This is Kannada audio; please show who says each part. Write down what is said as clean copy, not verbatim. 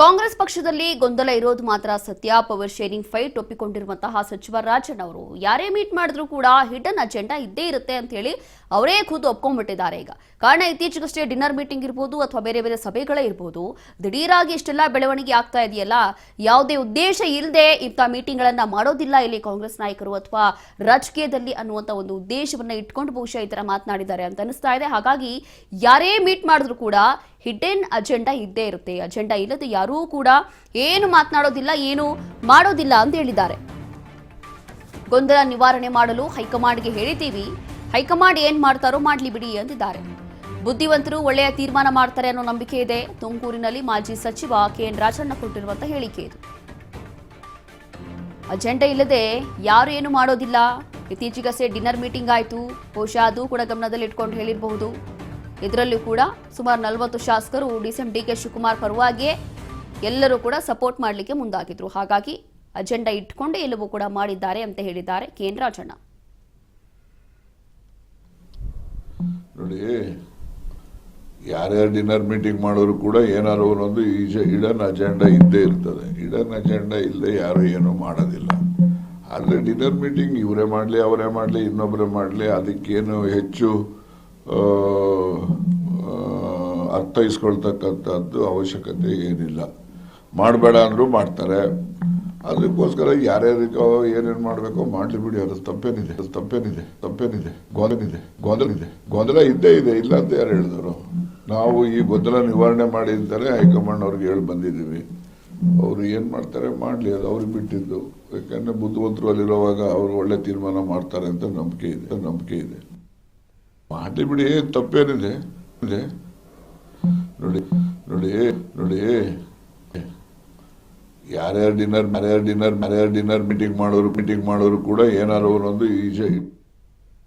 Speaker 1: ಕಾಂಗ್ರೆಸ್ ಪಕ್ಷದಲ್ಲಿ ಗೊಂದಲ ಇರೋದು ಮಾತ್ರ ಸತ್ಯ. ಪವರ್ ಶೇರಿಂಗ್ ಫೈಟ್ ಒಪ್ಪಿಕೊಂಡಿರುವಂತಹ ಸಚಿವ ರಾಜಣ್ಣ ಅವರು ಯಾರೇ ಮೀಟ್ ಮಾಡಿದ್ರು ಕೂಡ ಹಿಡನ್ ಅಜೆಂಡಾ ಇದ್ದೇ ಇರುತ್ತೆ ಅಂತ ಹೇಳಿ ಅವರೇ ಖುದ್ದು ಒಪ್ಕೊಂಡ್ಬಿಟ್ಟಿದ್ದಾರೆ. ಈಗ ಕಾರಣ ಇತ್ತೀಚೆಗಷ್ಟೇ ಡಿನ್ನರ್ ಮೀಟಿಂಗ್ ಇರಬಹುದು ಅಥವಾ ಬೇರೆ ಬೇರೆ ಸಭೆಗಳೇ ಇರಬಹುದು, ದಿಢೀರಾಗಿ ಇಷ್ಟೆಲ್ಲ ಬೆಳವಣಿಗೆ ಆಗ್ತಾ ಇದೆಯಲ್ಲ, ಯಾವುದೇ ಉದ್ದೇಶ ಇಲ್ಲದೆ ಇಂಥ ಮೀಟಿಂಗ್ ಗಳನ್ನ ಮಾಡೋದಿಲ್ಲ ಇಲ್ಲಿ ಕಾಂಗ್ರೆಸ್ ನಾಯಕರು ಅಥವಾ ರಾಜಕೀಯದಲ್ಲಿ ಅನ್ನುವಂತ ಒಂದು ಉದ್ದೇಶವನ್ನ ಇಟ್ಕೊಂಡು ಬಹುಶಃ ಈ ತರ ಮಾತನಾಡಿದ್ದಾರೆ ಅಂತ ಅನಿಸ್ತಾ ಇದೆ. ಹಾಗಾಗಿ ಯಾರೇ ಮೀಟ್ ಮಾಡಿದ್ರು ಕೂಡ ಹಿಡನ್ ಅಜೆಂಡಾ ಇದ್ದೇ ಇರುತ್ತೆ. ಅಜೆಂಡಾ ಇಲ್ಲದೆ ಯಾರೂ ಕೂಡ ಏನು ಮಾತನಾಡೋದಿಲ್ಲ, ಏನು ಮಾಡೋದಿಲ್ಲ ಅಂತ ಹೇಳಿದ್ದಾರೆ. ಗೊಂದಲ ನಿವಾರಣೆ ಮಾಡಲು ಹೈಕಮಾಂಡ್ಗೆ ಹೇಳಿದ್ದೀವಿ, ಹೈಕಮಾಂಡ್ ಏನ್ ಮಾಡ್ತಾರೋ ಮಾಡ್ಲಿ ಬಿಡಿ ಅಂದಿದ್ದಾರೆ. ಬುದ್ಧಿವಂತರು ಒಳ್ಳೆಯ ತೀರ್ಮಾನ ಮಾಡ್ತಾರೆ ಅನ್ನೋ ನಂಬಿಕೆ ಇದೆ. ತುಮಕೂರಿನಲ್ಲಿ ಮಾಜಿ ಸಚಿವ ಕೆಎನ್ ರಾಜಣ್ಣ ಕೊಟ್ಟಿರುವಂತಹ ಹೇಳಿಕೆ ಇದು. ಅಜೆಂಡಾ ಇಲ್ಲದೆ ಯಾರು ಏನು ಮಾಡೋದಿಲ್ಲ. ಇತ್ತೀಚೆಗಷ್ಟೇ ಡಿನ್ನರ್ ಮೀಟಿಂಗ್ ಆಯಿತು, ಬಹುಶಃ ಅದು ಕೂಡ ಗಮನದಲ್ಲಿ ಇಟ್ಕೊಂಡು ಹೇಳಿರಬಹುದು. ಇದರಲ್ಲೂ ಕೂಡ ಸುಮಾರು 40 ಶಾಸಕರು ಡಿಸಿಎಂ ಡಿಕೆ ಶಿವಕುಮಾರ್ ಪರವಾಗಿಯೇ ಎಲ್ಲರೂ ಕೂಡ ಸಪೋರ್ಟ್ ಮಾಡಲಿಕ್ಕೆ ಮುಂದಾಗಿದ್ರು. ಹಾಗಾಗಿ ಅಜೆಂಡಾ ಇಟ್ಕೊಂಡೇ ಎಲ್ಲವೂ ಕೂಡ ಮಾಡಿದ್ದಾರೆ ಅಂತ ಹೇಳಿದ್ದಾರೆ ಕೆಎನ್ ರಾಜಣ್ಣ.
Speaker 2: ನೋಡಿ, ಯಾರ್ಯಾರು ಡಿನ್ನರ್ ಮೀಟಿಂಗ್ ಮಾಡೋರು ಕೂಡ ಏನಾದ್ರು ಒಂದು ಇಡನ್ ಅಜೆಂಡಾ ಇದ್ದೇ ಇರ್ತದೆ. ಇಡನ್ ಅಜೆಂಡಾ ಇಲ್ಲದೆ ಯಾರು ಏನೂ ಮಾಡೋದಿಲ್ಲ. ಆದರೆ ಡಿನ್ನರ್ ಮೀಟಿಂಗ್ ಇವರೇ ಮಾಡಲಿ ಅವರೇ ಮಾಡಲಿ ಇನ್ನೊಬ್ಬರೇ ಮಾಡಲಿ ಅದಕ್ಕೇನು ಹೆಚ್ಚು ಅರ್ಥೈಸ್ಕೊಳ್ತಕ್ಕಂಥದ್ದು ಅವಶ್ಯಕತೆ ಏನಿಲ್ಲ. ಮಾಡಬೇಡ ಅಂದರೂ ಮಾಡ್ತಾರೆ. ಅದಕ್ಕೋಸ್ಕರ ಯಾರ್ಯಾರಿಗೋ ಏನೇನು ಮಾಡಬೇಕೋ ಮಾಡಲಿ ಬಿಡಿ. ಅದು ತಪ್ಪೇನಿದೆ ಗೊಂದಲ ಇದ್ದೇ ಇದೆ, ಇಲ್ಲ ಅಂತ ಯಾರು ಹೇಳಿದರು. ನಾವು ಈ ಗೊಂದಲ ನಿವಾರಣೆ ಮಾಡಿ ಅಂತಾನೆ ಹೈಕಮಾಂಡ್ ಅವ್ರಿಗೆ ಹೇಳಿ ಬಂದಿದ್ದೀವಿ. ಅವರು ಏನು ಮಾಡ್ತಾರೆ ಮಾಡಲಿ, ಅದು ಅವ್ರಿಗೆ ಬಿಟ್ಟಿದ್ದು. ಯಾಕಂದರೆ ಬುದ್ಧಿವಂತರು ಅಲ್ಲಿರುವಾಗ ಅವರು ಒಳ್ಳೆ ತೀರ್ಮಾನ ಮಾಡ್ತಾರೆ ಅಂತ ನಂಬಿಕೆ ಇದೆ. ಮಾಡಲಿ ಬಿಡಿ, ತಪ್ಪೇನಿದೆ. ನೋಡಿ ಯಾರ್ಯಾರು ಡಿನ್ನರ್ ಮೀಟಿಂಗ್ ಮಾಡೋರು ಕೂಡ ಏನಾದ್ರು ಒಂದು